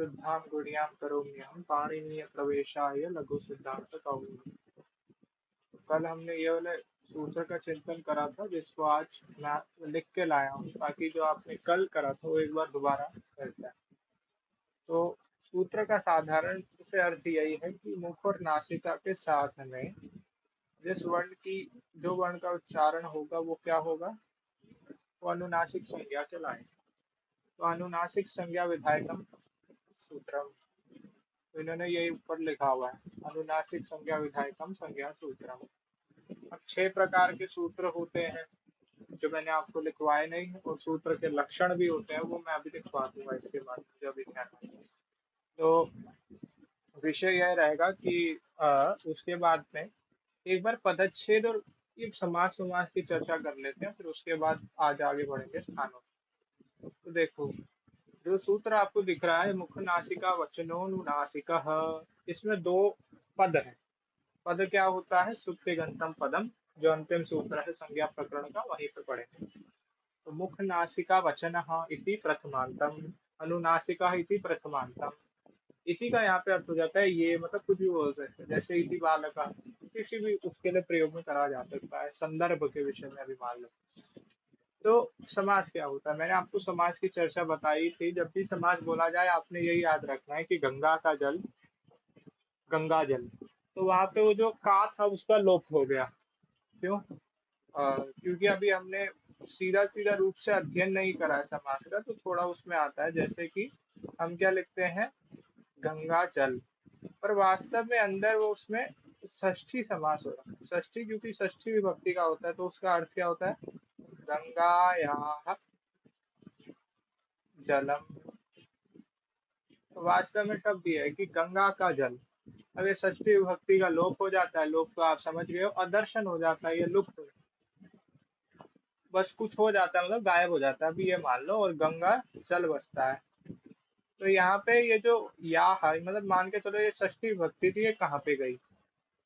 शुद्धां गुणियां करोम्यहं पाणिनीय प्रवेशाय लघु सिद्धांत कौमुदी। कल हमने ये वाले सूत्र का चिंतन करा था जिसको आज मैं लिख के लाया हूँ ताकि जो आपने कल करा था वो एक बार दोबारा कर जाए। तो सूत्र का साधारण से अर्थ यही है कि मुख और नासिका के साथ में जिस वर्ण की जो वर्ण का उच्चारण होगा वो क्या होगा, वो अनुनासिक संज्ञा कहलाएगा। तो अनुनासिक संज्ञा विधायकम सूत्रम, तो इन्होंने यही ऊपर लिखा हुआ है, अनुनासिक संज्ञा विधायकम संज्ञा सूत्रम। अब 6 प्रकार के सूत्र होते हैं जो मैंने आपको लिखवाए नहीं है, और सूत्र के लक्षण भी होते हैं वो मैं अभी लिखवा दूंगा इसके बाद, मुझे अभी ध्यान नहीं है। तो विषय यह रहेगा कि उसके बाद में एक बार पदच्छेद और ये समास समास की चर्चा कर लेते हैं, फिर उसके बाद आज आगे बढ़ेंगे स्थानों। तो देखो, जो सूत्र आपको दिख रहा है मुख नासिका वचनोनुनासिका, इसमें 2 पद हैं। पद क्या होता है, सुप्तिगंतम पदम, जो अंतिम सूत्र है संज्ञा प्रकरण का, वहीं पे पढ़ेंगे। तो मुख नासिका वचनः इति प्रथमांतम, अनुनासिका इति प्रथमांतम। इति का यहाँ पे अर्थ हो जाता है ये, मतलब कुछ भी बोल सकते हैं, जैसे इति बालक, किसी भी उसके लिए प्रयोग में करा जा सकता है, संदर्भ के विषय में अभी मान लो। तो समास क्या होता है, मैंने आपको समास की चर्चा बताई थी। जब भी समास बोला जाए आपने यही याद रखना है कि गंगा का जल गंगा जल, तो वहां पे वो जो का था उसका लोप हो गया। क्यों? क्योंकि अभी हमने सीधा सीधा रूप से अध्ययन नहीं करा है समास का, तो थोड़ा उसमें आता है। जैसे कि हम क्या लिखते हैं, गंगा जल, पर वास्तव में अंदर वो उसमें षष्ठी समास हो रहा है। षष्ठी क्योंकि षष्ठी विभक्ति का होता है, तो उसका अर्थ क्या होता है, गंगायाः जलम। तो वास्तव में शब्द ये है कि गंगा का जल। अब ये षष्ठी विभक्ति का लोप हो जाता है, लोप तो आप समझ गए हो, अदर्शन हो जाता है, ये लुप्त हो, बस कुछ हो जाता है, मतलब गायब हो जाता है। अभी ये मान लो, और गंगा जल बसता है। तो यहाँ पे ये जो या है, मतलब मान के चलो ये षष्ठी विभक्ति थी, ये कहाँ पे गई,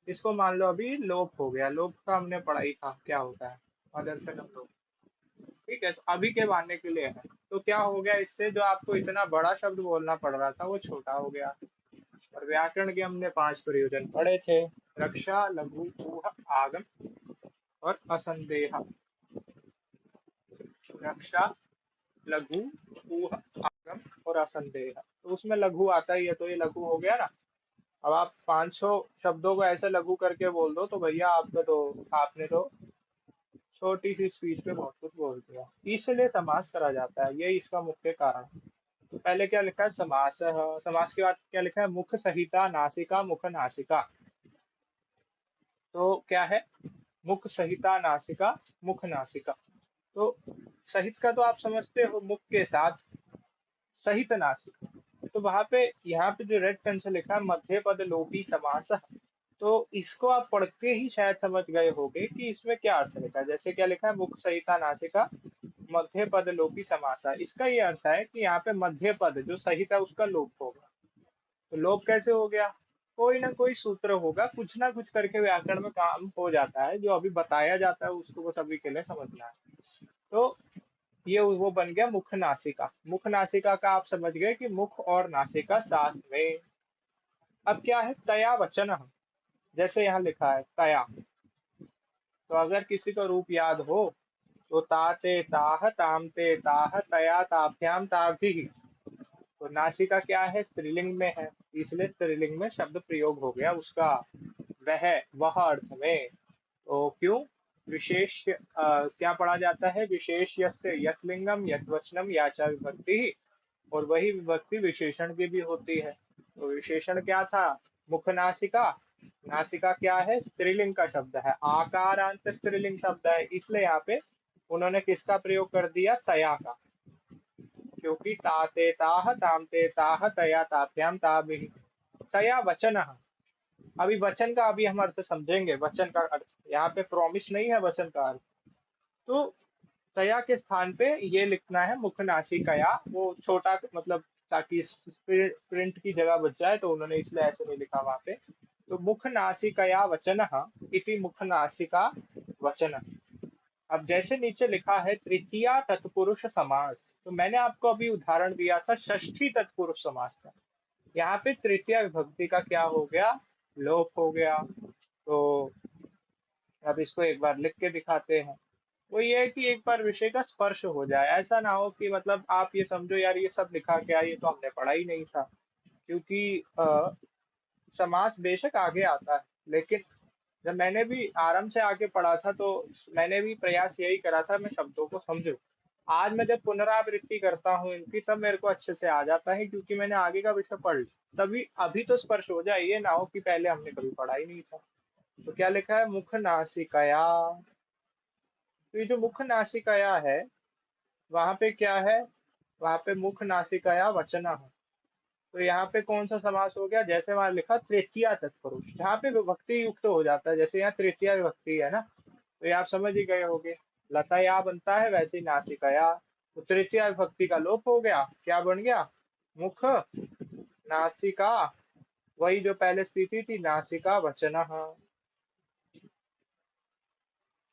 इसको मान लो अभी लोप हो गया। लोप का हमने पढ़ाई था क्या होता है, अदर्शन लोप। ठीक है, तो अभी के मानने के लिए है। तो क्या हो गया इससे, जो आपको इतना बड़ा शब्द बोलना पड़ रहा था वो छोटा हो गया। और व्याकरण के हमने 5 प्रयोजन पढ़े थे, रक्षा, लघु, ऊह, आगम और असंदेह। रक्षा, लघु, ऊह, आगम और असंदेह, तो उसमें लघु आता ही है, तो ये लघु हो गया ना। अब आप 500 शब्दों को ऐसे लघु करके बोल दो तो भैया आपका तो, आपने तो छोटी सी स्पीच में बहुत कुछ बोल दिया। इसलिए समास करा जाता है, ये इसका मुख्य कारण है। तो पहले क्या लिखा है, समास। समास के बाद क्या लिखा है, मुख सहिता नासिका मुख नासिका। तो क्या है, मुख सहिता नासिका मुख नासिका। तो सहित का तो आप समझते हो, मुख के साथ, सहित नासिका। तो वहां पे, यहाँ पे जो रेड पेन से लिखा है मध्य पद लोपी समास, तो इसको आप पढ़ के ही शायद समझ गए होंगे कि इसमें क्या अर्थ लिखा है। जैसे क्या लिखा है, मुख सहिता नासिका मध्य पद लोपी समासा, इसका ये अर्थ है कि यहाँ पे मध्य पद जो सहित है उसका लोप होगा। तो लोप कैसे हो गया, कोई ना कोई सूत्र होगा, कुछ ना कुछ करके व्याकरण में काम हो जाता है, जो अभी बताया जाता है उसको बस अभी के लिए समझना है। तो ये वो बन गया मुख नासिका। मुख नासिका का आप समझ गए कि मुख और नासिका साथ में। अब क्या है, तया वचन, जैसे यहाँ लिखा है तया, तो अगर किसी को रूप याद हो तो ताते ताह ताम ते ताह तया ताभ्याम ताभिः। तो नासिका क्या है, स्त्रीलिंग में है, इसलिए स्त्रीलिंग में शब्द प्रयोग हो गया उसका, वह अर्थ में। तो क्यों, विशेष क्या पढ़ा जाता है, विशेष यस्य यथलिंगम यथवचनम याचा विभक्ति, और वही विभक्ति विशेषण की भी होती है। तो विशेषण क्या था, मुख नासिका। नासिका क्या है, स्त्रीलिंग का शब्द है, आकारांत स्त्रीलिंग शब्द है, इसलिए यहाँ पे उन्होंने किसका प्रयोग कर दिया, तया का। क्योंकि ताते ताह तामते ताह तया ताभ्याम ताभिः। तया वचन, अभी वचन का अभी हम अर्थ समझेंगे। वचन का अर्थ यहाँ पे प्रॉमिस नहीं है, वचन का अर्थ। तो तया के स्थान पे ये लिखना है मुख नासिकया, वो छोटा मतलब ताकि प्रिंट की जगह बच जाए, तो उन्होंने इसलिए ऐसे नहीं लिखा वहां पे। तो मुख नासिकया वचन इति मुख नासिका वचन। अब जैसे नीचे लिखा है तृतीया तत्पुरुष समास, तो मैंने आपको अभी उदाहरण दिया था षष्ठी तत्पुरुष समास का। यहाँ पे तृतीया विभक्ति का क्या हो गया, लोप हो गया। तो अब इसको एक बार लिख के दिखाते हैं। वो ये है कि एक बार विषय का स्पर्श हो जाए, ऐसा ना हो कि मतलब आप ये समझो यार ये सब लिखा क्या, ये तो हमने पढ़ा ही नहीं था। क्योंकि समास बेशक आगे आता है, लेकिन जब मैंने भी आराम से आगे पढ़ा था तो मैंने भी प्रयास यही करा था मैं शब्दों को समझूं। आज मैं जब पुनरावृत्ति करता हूँ इनकी तब मेरे को अच्छे से आ जाता है, क्योंकि मैंने आगे का विषय पढ़ लिया। तभी अभी तो स्पर्श हो जाए, ये ना हो कि पहले हमने कभी पढ़ा ही नहीं था। तो क्या लिखा है, मुख नासिकया। तो ये जो मुख नासिकया है, वहां पे क्या है, वहां पे मुख नासिकया वचन है। तो यहाँ पे कौन सा समास हो गया, जैसे वहां लिखा तृतीया तत्पुरुष, जहाँ पे विभक्ति युक्त हो जाता है, जैसे यहाँ तृतीया विभक्ति है ना, तो ये आप समझ ही गए होगे। लताया बनता है वैसे ही नासिकया, तो तृतीया विभक्ति का लोप हो गया, क्या बन गया, मुख नासिका, वही जो पहले स्थिति थी नासिका वचन।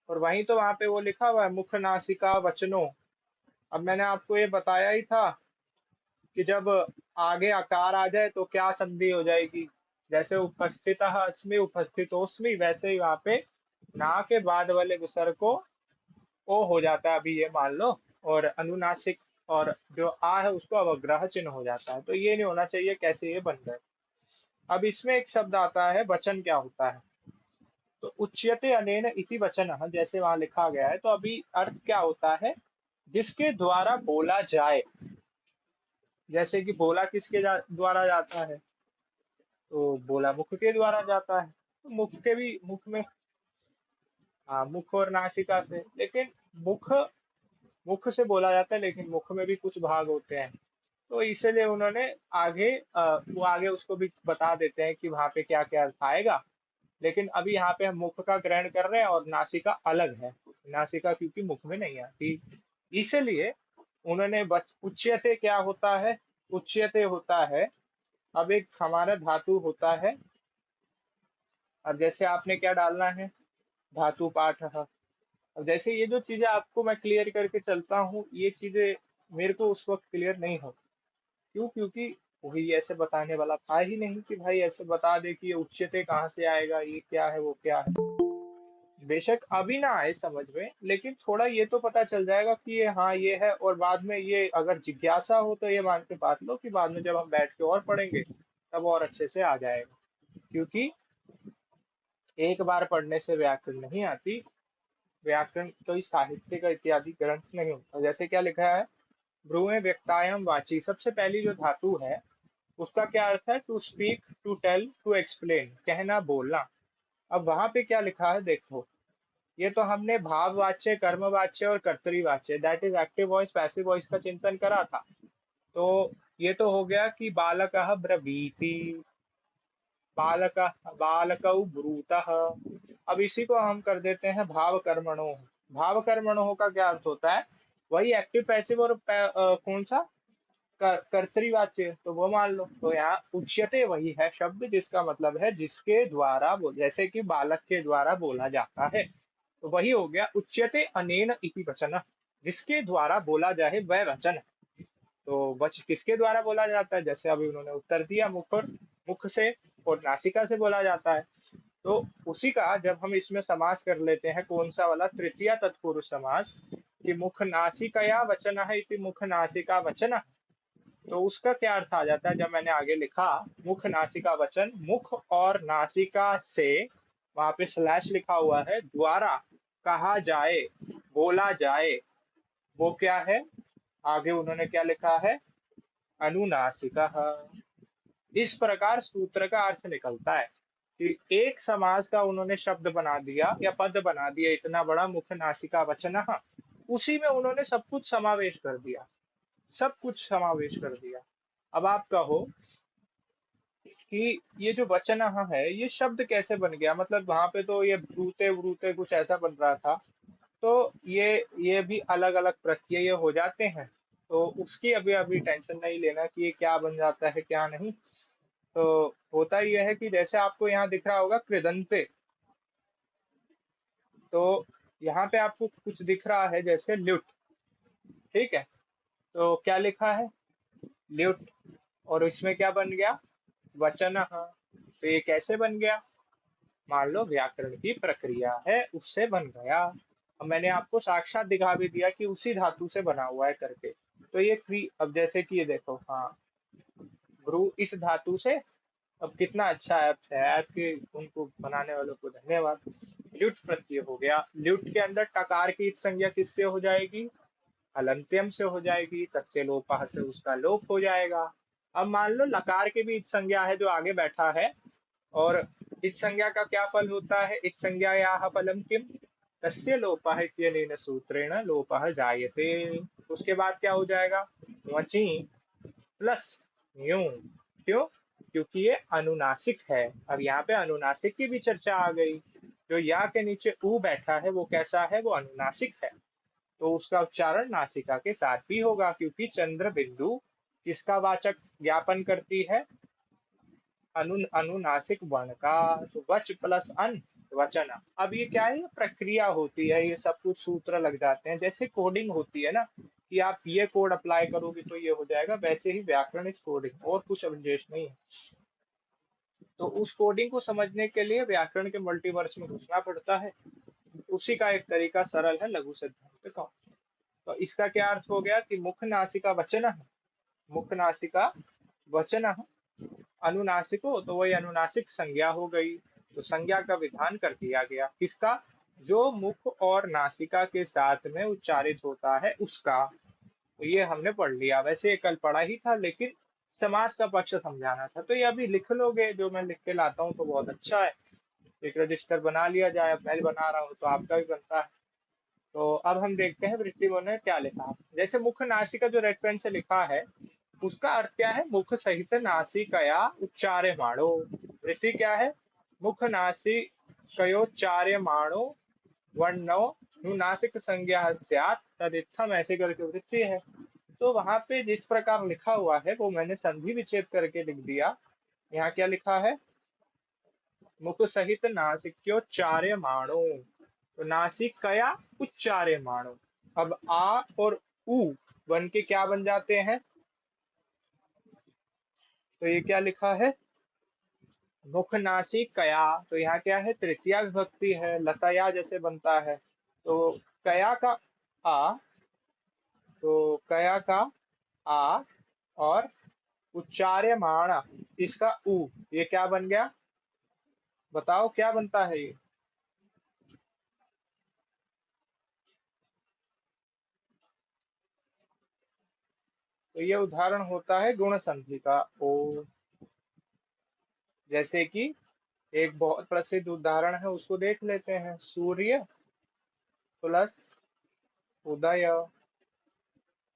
और वहीं तो वहां पे वो लिखा हुआ है मुख नासिका वचनो। अब मैंने आपको ये बताया ही था कि जब आगे आकार आ जाए तो क्या संधि हो जाएगी, जैसे उपस्थित अस्मि उपस्थितोस्मि, वैसे ही वहां पे ना के बाद वाले विसर्ग को ओ हो जाता है, अभी ये मान लो। और अनुनासिक और जो आ है उसको अवग्रह चिन्ह हो जाता है, तो ये नहीं होना चाहिए, कैसे ये बन गए। अब इसमें एक शब्द आता है वचन, क्या होता है, तो उच्यते अनेन इति वचन, जैसे वहां लिखा गया है, तो अभी अर्थ क्या होता है, जिसके द्वारा बोला जाए। जैसे कि बोला किसके द्वारा जाता है, तो बोला मुख के द्वारा जाता है, तो मुख के भी मुख में, हाँ मुख और नासिका से, लेकिन मुख मुख से बोला जाता है, लेकिन मुख में भी कुछ भाग होते हैं। तो इसीलिए उन्होंने आगे वो आगे उसको भी बता देते हैं कि वहां पे क्या क्या अर्थ आएगा। लेकिन अभी यहाँ पे हम मुख का ग्रहण कर रहे हैं और नासिका अलग है, नासिका क्योंकि मुख में नहीं आती, इसलिए उन्होंने उच्यते क्या होता है, उच्यते होता है, अब एक हमारा धातु होता है। अब जैसे आपने क्या डालना है, धातु पाठ। अब जैसे ये जो चीजें आपको मैं क्लियर करके चलता हूँ, ये चीजें मेरे को उस वक्त क्लियर नहीं हो, क्यों, क्योंकि वही ऐसे बताने वाला था ही नहीं कि भाई ऐसे बता दे कि ये उच्चते कहाँ से आएगा, ये क्या है वो क्या है। बेशक अभी ना आए समझ में, लेकिन थोड़ा ये तो पता चल जाएगा कि ये हाँ ये है, और बाद में ये अगर जिज्ञासा हो तो ये मान के बात लो कि बाद में जब हम बैठ के और पढ़ेंगे तब और अच्छे से आ जाएगा। क्योंकि एक बार पढ़ने से व्याकरण नहीं आती, व्याकरण कोई साहित्य का इत्यादि ग्रंथ नहीं होता। जैसे क्या लिखा है, ब्रुवे व्यक्तायम वाची, सबसे पहली जो धातु है उसका क्या अर्थ है, to speak, to tell, to explain, कहना बोलना। अब वहां पे क्या लिखा है देखो, ये तो हमने भाववाच्य कर्मवाच्य और कर्तरीवाच्य, that is active voice passive voice का चिंतन करा था। तो ये तो हो गया कि बालक ब्रवीति, बालक बालकौ ब्रूतः। अब इसी को हम कर देते हैं भाव कर्मणो। भाव कर्मणो का क्या अर्थ होता है, वही एक्टिव पैसिव और कौन सा कर्तरीवाच्य, तो वो मान लो। तो यहाँ उच्यते वही है शब्द जिसका मतलब है जिसके द्वारा जैसे कि बालक के द्वारा बोला जाता है, तो वही हो गया उच्यते अनेन इति वचन, जिसके द्वारा बोला जाए वह वचन। तो वच किसके द्वारा बोला जाता है, जैसे अभी उन्होंने उत्तर दिया, मुख से और नासिका से बोला जाता है। तो उसी का जब हम इसमें समास कर लेते हैं, कौन सा वाला, तृतीया तत्पुरुष समास, कि मुख नासिकया वचन है इति मुख नासिका वचन। तो उसका क्या अर्थ आ जाता है, जब मैंने आगे लिखा मुख नासिका वचन, मुख और नासिका से, वहां पे स्लैश लिखा हुआ है, द्वारा कहा जाए, बोला जाए, वो क्या है, आगे उन्होंने क्या लिखा है, अनुनासिका। इस प्रकार सूत्र का अर्थ निकलता है कि एक समास का उन्होंने शब्द बना दिया या पद बना दिया इतना बड़ा, मुख नासिका वचन, उसी में उन्होंने सब कुछ समावेश कर दिया, सब कुछ समावेश कर दिया। अब आप कहो कि ये जो वचन है ये शब्द कैसे बन गया, मतलब वहां पे तो ये ब्रूते ब्रूते कुछ ऐसा बन रहा था, तो ये भी अलग अलग प्रत्यय हो जाते हैं, तो उसकी अभी अभी टेंशन नहीं लेना कि ये क्या बन जाता है क्या नहीं। तो होता यह है कि जैसे आपको यहाँ दिख रहा होगा कृदंते, तो यहाँ पे आपको कुछ दिख रहा है जैसे ल्युट, ठीक है, तो क्या लिखा है ल्युट, और इसमें क्या बन गया, वचन। तो ये कैसे बन गया? मान लो व्याकरण की प्रक्रिया है, उससे बन गया। अब मैंने आपको साक्षात दिखा भी दिया कि उसी धातु से बना हुआ है करके। तो ये क्री, अब जैसे कि ये देखो, हाँ, भ्रू इस धातु से। अब कितना अच्छा ऐप है, ऐप के उनको बनाने वालों को धन्यवाद। ल्युट प्रत्यय हो गया। ल्युट के अंदर टकार की इत संज्ञा किससे हो जाएगी? हलंत्यम से हो जाएगी। तस्य लोपः से उसका लोप हो जाएगा। अब मान लो लकार के भी इत संज्ञा है जो आगे बैठा है, और इत संज्ञा का क्या फल होता है? इत संज्ञायाः फलम किम? तस्य लोपः इत्यनेन सूत्रेण लोपः जायते। उसके बाद क्या हो जाएगा? वची प्लस न्यू। क्यों? क्योंकि ये अनुनासिक है। अब यहाँ पे अनुनासिक की भी चर्चा आ गई। जो या के नीचे ऊ बैठा है वो कैसा है? वो अनुनासिक है। तो उसका उच्चारण नासिका के साथ भी होगा, क्योंकि चंद्र बिंदु किसका वाचक ज्ञापन करती है? अनुनासिक वर्ण का। तो वच प्लस अन, वचन। अब ये क्या है? ये प्रक्रिया होती है, ये सब कुछ सूत्र लग जाते हैं। जैसे कोडिंग होती है ना, कि आप ये कोड अप्लाई करोगे तो ये हो जाएगा, वैसे ही व्याकरण इस कोडिंग, और कुछ अवशेष नहीं है। तो उस कोडिंग को समझने के लिए व्याकरण के मल्टीवर्स में घुसना पड़ता है। उसी का एक तरीका सरल है लघु सिद्धांत का। तो इसका क्या अर्थ हो गया? कि मुख नासिका वचन, मुख नासिका वचन, अनुनासिको, तो वही अनुनासिक संज्ञा हो गई। तो संज्ञा का विधान कर दिया गया। किसका? जो मुख और नासिका के साथ में उच्चारित होता है उसका। तो ये हमने पढ़ लिया। वैसे ये कल पढ़ा ही था, लेकिन समास का पक्ष समझाना था। तो ये अभी लिख लोगे, जो मैं लिख के लाता हूँ तो बहुत अच्छा है। एक रजिस्टर बना लिया जाए। अब मैं बना रहा हूँ तो आपका भी बनता है। तो अब हम देखते हैं वृत्तिमों ने क्या लिखा। जैसे मुख नासिका जो रेड पेन से लिखा है, उसका अर्थ क्या है? मुख सहित नासिकया उच्चार्यमाणो। वृत्ति क्या है? मुख नासिकयोच्चार्यमाणो वर्णो नुनासिक संज्ञा स्यात् तदित्थम, ऐसे करके वृत्ति है। तो वहां पे जिस प्रकार लिखा हुआ है वो मैंने संधि विच्छेद करके लिख दिया। यहाँ क्या लिखा है? मुख सहित नासिक्योच्चार्यमाणो। तो नासिकया उच्चार्यमाणो। अब आ और उ बन के क्या बन जाते हैं? तो ये क्या लिखा है? मुख नासिकया। तो यहाँ क्या है? तृतीया विभक्ति है, लतया जैसे बनता है। तो कया का आ, तो कया का आ, और उच्चार्यमाण इसका उ, ये क्या बन गया? बताओ क्या बनता है ये? तो ये उदाहरण होता है गुण संधि का। ओ, जैसे कि एक बहुत प्रसिद्ध उदाहरण है, उसको देख लेते हैं। सूर्य प्लस उदय,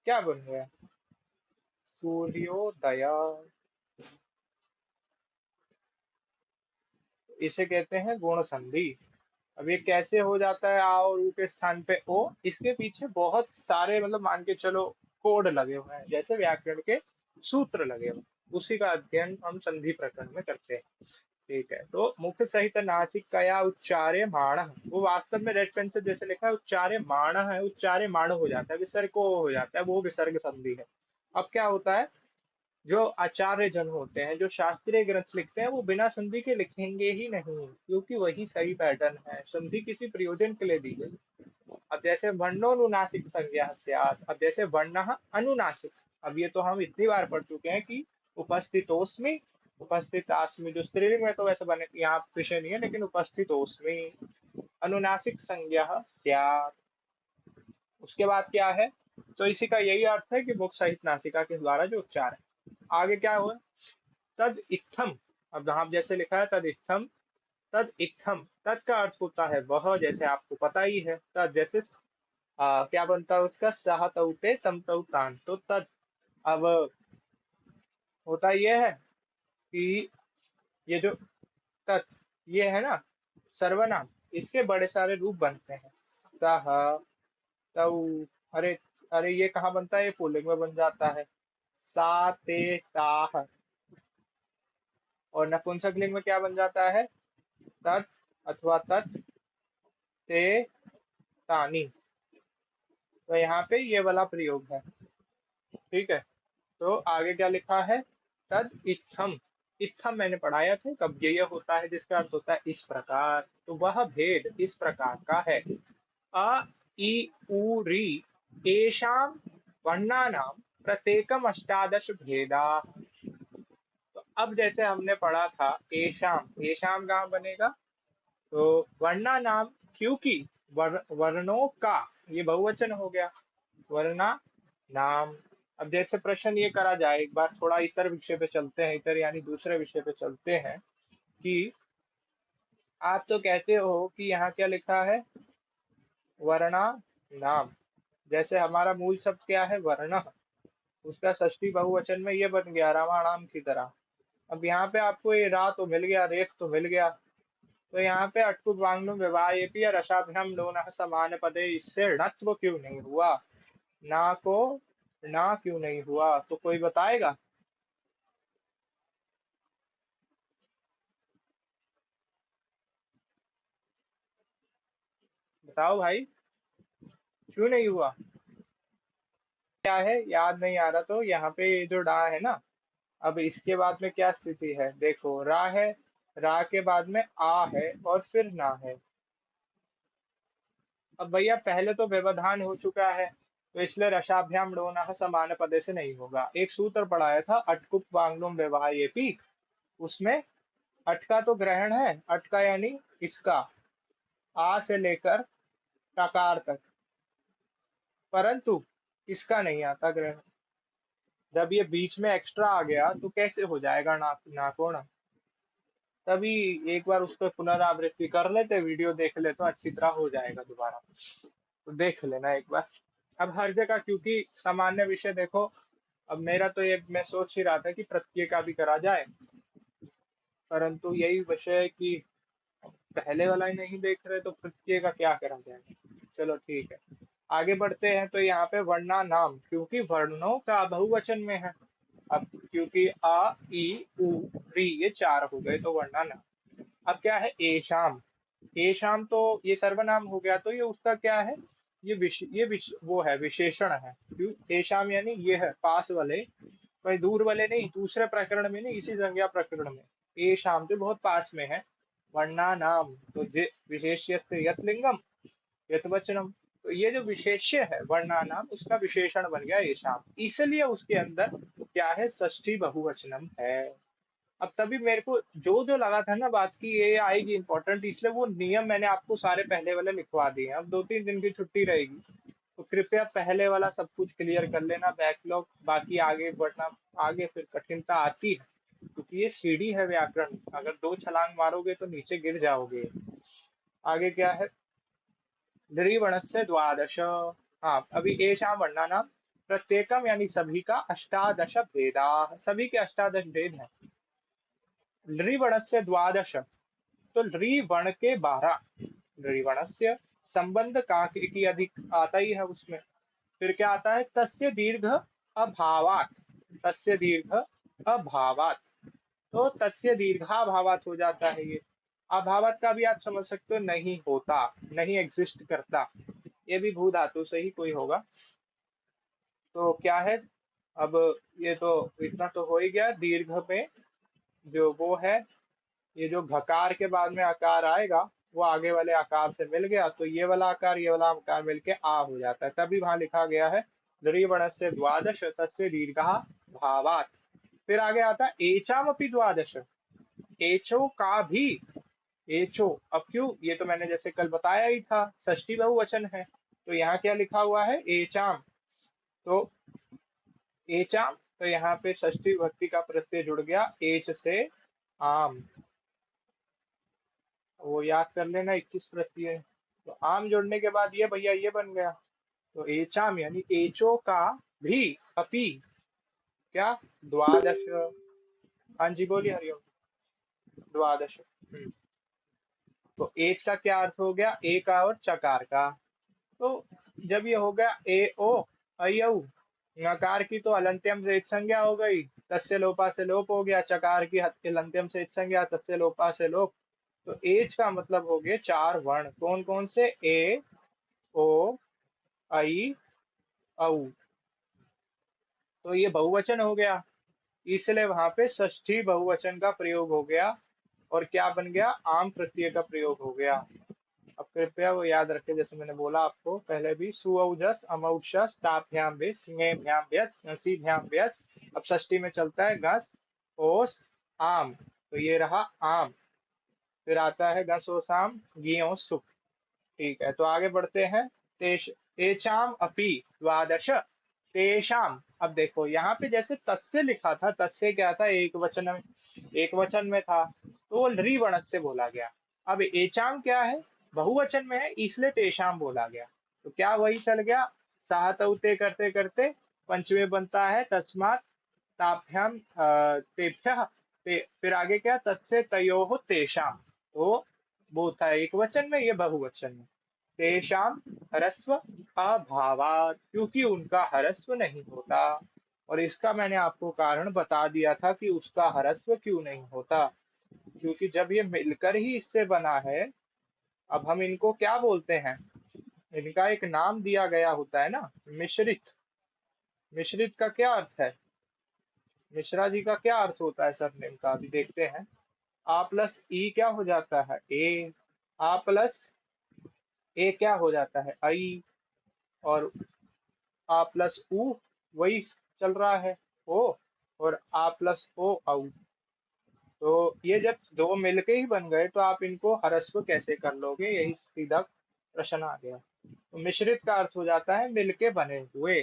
क्या बन गया? सूर्योदय। इसे कहते हैं गुण संधि। अब ये कैसे हो जाता है? आ और ऊ के स्थान पे ओ, इसके पीछे बहुत सारे, मतलब मान के चलो, कोड लगे हुए हैं, जैसे व्याकरण के सूत्र लगे हुए हैं। उसी का अध्ययन हम संधि प्रकरण में करते हैं। ठीक है। तो मुख सहित नासिक कया उच्चार्य माण, वो वास्तव में रेड पेन से जैसे लिखा है उच्चार्य माण है, उच्चार्य माण हो जाता है, विसर्ग को हो जाता है, वो विसर्ग संधि है। अब क्या होता है? जो आचार्य जन होते हैं, जो शास्त्रीय ग्रंथ लिखते हैं, वो बिना संधि के लिखेंगे ही नहीं, क्योंकि वही सही पैटर्न है। संधि किसी प्रयोजन के लिए दी गई। अब जैसे वर्णोनुनासिक संज्ञा स्यात्, अब जैसे वर्ण अनुनासिक। अब ये तो हम इतनी बार पढ़ चुके हैं कि उपस्थितोस्मि, उपस्थित आस्मि, जो स्त्रीलिंग में तो वैसे बने यहाँ विषय नहीं है, लेकिन उपस्थितोस्मि अनुनासिक संज्ञा स्यात्। उसके बाद क्या है? तो इसी का यही अर्थ है कि मुख सहित नासिका के द्वारा जो उच्चार है। आगे क्या हुआ? तद इत्थम। अब यहाँ जैसे लिखा है तद इत्थम, तद इत्थम, तद का अर्थ होता है वह, जैसे आपको पता ही है। तद जैसे क्या बनता है उसका? सह तौते तम तौ तान। तो तद, अब होता यह है कि ये जो तत्, ये है ना सर्वनाम, इसके बड़े सारे रूप बनते हैं। सह, तौ, अरे, अरे ये कहाँ बनता है? ये पुल्लिंग में बन जाता है। सा ते ताह। और नपुंसक लिंग में क्या बन जाता है? तत् अथवा तत् ते तानी। तो यहाँ पे ये वाला प्रयोग है। ठीक है। तो आगे क्या लिखा है? तद इत्थम। इत्थम मैंने पढ़ाया था, कब ये होता है जिसका अर्थ होता है इस प्रकार, तो वह भेद इस प्रकार का है। अ इ उ री एषां वर्णानां प्रत्येकम अष्टादश भेदा। तो अब जैसे हमने पढ़ा था एषाम, एषाम कहाँ बनेगा, तो वर्णा नाम, क्योंकि वर्णों का, ये बहुवचन हो गया, वर्णा नाम। अब जैसे प्रश्न ये करा जाए, एक बार थोड़ा इतर विषय पे चलते हैं, इतर यानी दूसरे विषय पे चलते हैं, कि आप तो कहते हो कि यहाँ क्या लिखा है, वर्णा नाम। जैसे हमारा मूल शब्द क्या है, वर्ण, उसका षष्ठी बहुवचन में ये बन गया रामाणाम की तरह। अब यहाँ पे आपको ये रा तो मिल गया, रेफ तो मिल गया, तो यहाँ पे अटकुट वांगनु विवाहेपि और रसाभ्याम लोनः समान पदे, इससे णत्व क्यों नहीं हुआ, ना को ना क्यों नहीं हुआ, तो कोई बताएगा। बताओ भाई, क्यों नहीं हुआ, क्या है, याद नहीं आ रहा, तो यहाँ पे ये जो डा है ना, अब इसके बाद में क्या स्थिति है, देखो रा है, रा के बाद में आ है और फिर ना है। अब भैया पहले तो व्यवधान हो चुका है, तो इसलिए रसाभ्याम लोना समान पदे से नहीं होगा। एक सूत्र पढ़ाया था अटकुप वांगलुम व्यवायेपि, उसमें अटका तो ग्रहण है, अटका यानी इसका, आ से लेकर टकार तक, परंतु इसका नहीं आता ग्रहण। जब ये बीच में एक्स्ट्रा आ गया तो कैसे हो जाएगा ना, नाकोण। तभी एक बार उस पर पुनरावृत्ति कर लेते, वीडियो देख ले तो अच्छी तरह हो जाएगा दोबारा, तो देख लेना एक बार। अब हर जगह क्योंकि सामान्य विषय देखो, अब मेरा तो ये मैं सोच ही रहा था कि प्रत्यय का भी करा जाए, परंतु यही विषय है कि पहले वाला ही नहीं देख रहे तो प्रत्यय का क्या करा जाए। चलो ठीक है, आगे बढ़ते हैं। तो यहाँ पे वर्णा नाम, क्योंकि वर्णों का बहुवचन में है। अब क्योंकि आ ई उ री ये चार हो गए तो वर्णा नाम। अब क्या है, एशाम, एशाम तो ये सर्वनाम हो गया, तो ये उसका क्या है, वो है विशेषण है। क्यों, एशाम यानी ये है पास वाले, कोई दूर वाले नहीं, दूसरे प्रकरण में नहीं, इसी संज्ञा प्रकरण में एशाम जो बहुत पास में है। वर्णा नाम तो जे विशेष्य से यत लिंगम यत वचनम, तो ये जो विशेष्य है वर्णा नाम, उसका विशेषण बन गया एशाम, इसलिए उसके अंदर क्या है, षष्ठी बहुवचनम है। अब तभी मेरे को जो जो लगा था ना बात की ये आएगी इंपॉर्टेंट, इसलिए वो नियम मैंने आपको सारे पहले वाले लिखवा दिए हैं। अब 2-3 दिन की छुट्टी रहेगी, तो कृपया पहले वाला सब कुछ क्लियर कर लेना, बैकलॉग, बाकी आगे बढ़ना, आगे फिर कठिनता आती है, क्योंकि ये सीढ़ी है व्याकरण, अगर दो छलांग मारोगे तो नीचे गिर जाओगे। आगे क्या है, द्विवर्णस्य द्वादश। हाँ, अभी एषा वर्णानां प्रत्येकम यानी सभी का अष्टादश भेदा, सभी के अष्टादश भेद हैं। लृवर्णस्य द्वादश, तो लृवर्ण के 12, लृवर्णस्य संबंध का की अधिक आता ही है उसमें। फिर क्या आता है, तस्य दीर्घ अभावात, तस्य दीर्घ अभावात, तो तस्य दीर्घाभावात हो जाता है ये। अभावत का भी आप समझ सकते हो, नहीं होता, नहीं एग्जिस्ट करता, ये भी भू धातु से ही कोई होगा। तो क्या है, अब ये तो इतना तो हो ही गया। दीर्घ में जो वो है, ये जो घकार के बाद में आकार आएगा वो आगे वाले आकार से मिल गया, तो ये वाला आकार ये वाला आकार मिलके आ हो जाता है, तभी वहां लिखा गया है द्विवर्णस्य द्वादश तस्य दीर्घा भावात। फिर आगे आता है एचाम अपि द्वादश, एचो का भी, एचो, अब क्यों, ये तो मैंने जैसे कल बताया ही था षष्ठी बहुवचन है, तो यहाँ क्या लिखा हुआ है, एचाम, तो एचाम, तो यहाँ पे षष्ठी विभक्ति का प्रत्यय जुड़ गया एच से, आम, वो याद कर लेना 21 प्रत्यय। तो आम जोड़ने के बाद ये भैया ये बन गया, तो एचाम यानी एचो का भी, अपी, क्या, द्वादश। हाँ जी बोलिए, हरिओम। द्वादश। तो एच का क्या अर्थ हो गया, ए का और चकार का। तो जब ये हो गया ए ओ अयऊ, नकार की तो अलंत्यम से संज्ञा हो गई, तस्य लोपा से लोप हो गया, चकार की अलंत्यम से संज्ञा, तस्य लोपा से लोप। तो एज का मतलब हो गए चार वर्ण, कौन कौन से, ए ओ आई औ, तो ये बहुवचन हो गया, इसलिए वहां पे षष्ठी बहुवचन का प्रयोग हो गया और क्या बन गया, आम प्रत्यय का प्रयोग हो गया। अब कृपया वो याद रखें, जैसे मैंने बोला आपको पहले भी, सुऔजस अमौषस ताभ्याम विस ङेभ्याम व्यस ङसीभ्याम व्यस। अब षष्ठी में चलता है घस ओस आम, तो ये रहा आम। फिर आता है घस ओस आम गियों सुख। ठीक है, तो आगे बढ़ते हैं। तेषाम अपि द्वादश तेषाम। अब देखो यहाँ पे जैसे तस्य लिखा था, तस्य क्या था, एक वचन में था, तो वो ऋवण से बोला गया। अब एचाम क्या है, बहुवचन में है, इसलिए तेषाम बोला गया। तो क्या वही चल गया, साहतौते करते करते पंचमे बनता है तस्मात् ताभ्याम तेभ्यः फिर आगे क्या, तस्य तयोः तेषाम। तो वो था एक वचन में, ये बहुवचन में। तेषाम ह्रस्व अभावात्, क्योंकि उनका ह्रस्व नहीं होता। और इसका मैंने आपको कारण बता दिया था कि उसका ह्रस्व क्यों नहीं होता, क्योंकि जब ये मिलकर ही इससे बना है। अब हम इनको क्या बोलते हैं, इनका एक नाम दिया गया होता है ना, मिश्रित। मिश्रित का क्या अर्थ है, मिश्रा जी का क्या अर्थ होता है सरनेम का, अभी देखते हैं। आ प्लस ई क्या हो जाता है, ए। आ प्लस ए क्या हो जाता है, आई। और आ प्लस उ वही चल रहा है, ओ। और आ प्लस ओ औ। तो ये जब दो मिलके ही बन गए तो आप इनको ह्रस्व कैसे कर लोगे, यही सीधा प्रश्न आ गया। तो मिश्रित का अर्थ हो जाता है मिलके बने हुए।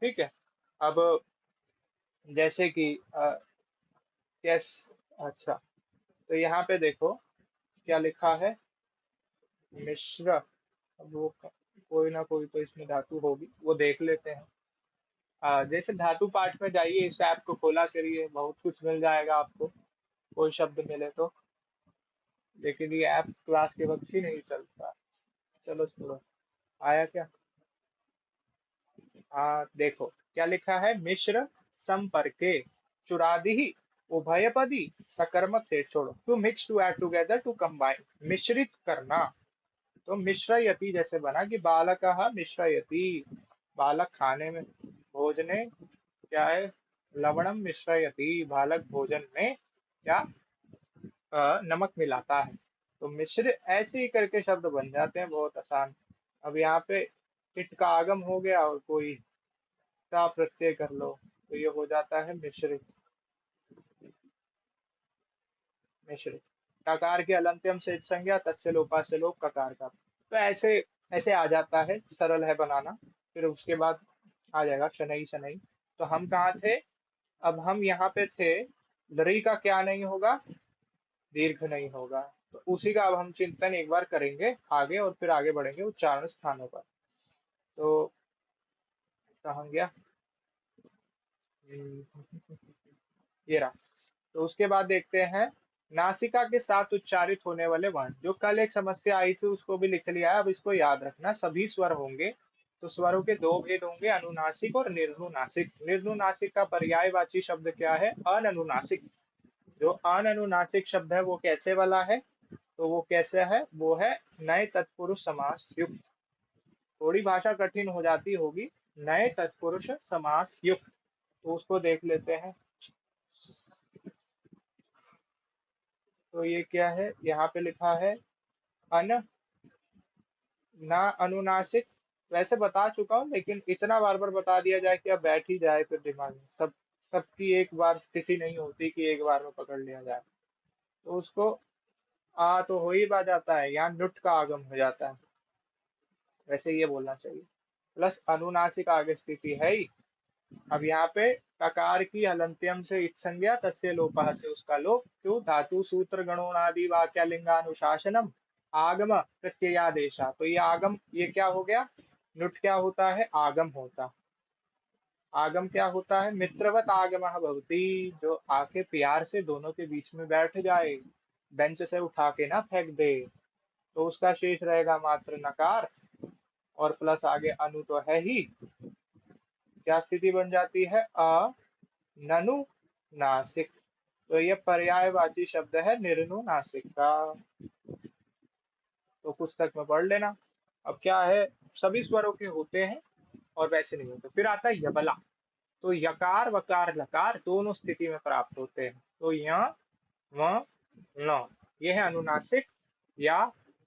ठीक है। अब जैसे कि कैस अच्छा, तो यहाँ पे देखो क्या लिखा है, मिश्र। अब वो कोई ना कोई तो इसमें धातु होगी, वो देख लेते हैं। जैसे धातु पाठ में जाइए, इस ऐप को खोला करिए, बहुत कुछ मिल जाएगा आपको, कोई शब्द मिले तो। लेकिन ये ऐप क्लास के वक्त ही नहीं चलता। चलो छोड़ो, आया क्या। देखो क्या लिखा है, मिश्र संपर्के चुरादी उभयपदी सकर्मक से, छोड़ो, to mix to add together to combine, मिश्रित करना। तो मिश्रयति जैसे बना कि बालक मिश्रयति, बालक खाने में, भोजने क्या है, लवणम मिश्रयति, बालक भोजन में क्या नमक मिलाता है। तो मिश्र ऐसे ही करके शब्द बन जाते हैं, बहुत आसान। अब यहाँ पे इट का आगम हो गया और कोई का प्रत्यय कर लो, तो ये हो जाता है मिश्रित। मिश्रित ककार के अलंत्यम से संज्ञा तस्य लोपा से लोप ककार का। तो ऐसे ऐसे आ जाता है, सरल है बनाना। फिर उसके बाद आ जाएगा शनई शनई। तो हम कहाँ थे, अब हम यहाँ पे थे, लरी का क्या नहीं होगा, दीर्घ नहीं होगा। तो उसी का अब हम चिंतन एक बार करेंगे आगे, और फिर आगे बढ़ेंगे उच्चारण स्थानों पर। तो कहाँ गया, ये रहा। तो उसके बाद देखते हैं, नासिका के साथ उच्चारित होने वाले वर्ण, जो कल एक समस्या आई थी उसको भी लिख लिया है, अब इसको याद रखना, सभी स्वर होंगे। तो स्वरों के दो भेद होंगे, अनुनासिक और निर्नुनासिक। निर्नुनासिक का पर्यायवाची शब्द क्या है, अननुनासिक। जो अननुनासिक शब्द है वो कैसे वाला है, तो वो कैसे है, वो है नए तत्पुरुष समास युक्त। थोड़ी भाषा कठिन हो जाती होगी, नए तत्पुरुष समास युक्त। तो उसको देख लेते हैं। तो ये क्या है, यहाँ पे लिखा है अन ना अनुनासिक। वैसे बता चुका हूँ, लेकिन इतना बार बार बता दिया जाए कि अब बैठ ही जाए फिर दिमाग में, सबकी एक बार स्थिति नहीं होती कि एक बार में पकड़ लिया जाए। तो उसको आ तो हो ही बा जाता है, यहाँ नुट का आगम हो जाता है, वैसे ये बोलना चाहिए। प्लस अनुनासिक आगे स्थिति है ही। अब यहाँ पे ककार की हलंत्यम से इत संज्ञा तस्य लोपः से उसका लोप, क्यों, धातु सूत्र गणोनादि वाक्यालिंगानुशासनम आगम प्रत्ययादेशा। तो ये आगम, ये क्या हो गया, नुट क्या होता है, आगम होता। आगम क्या होता है, मित्रवत आगम भवती, जो आके प्यार से दोनों के बीच में बैठ जाए, बेंच से उठा के ना फेंक दे। तो उसका शेष रहेगा मात्र नकार, और प्लस आगे अनु तो है ही। क्या स्थिति बन जाती है, अ ननु नासिक। तो ये पर्यायवाची शब्द है निर्नुनासिक का। तो पुस्तक में पढ़ लेना। अब क्या है, सभी स्वरों के होते हैं और वैसे नहीं होते। फिर आता है यबला। तो यकार वकार लकार दोनों स्थिति में प्राप्त होते हैं। तो य व न, ये है अनुनासिक या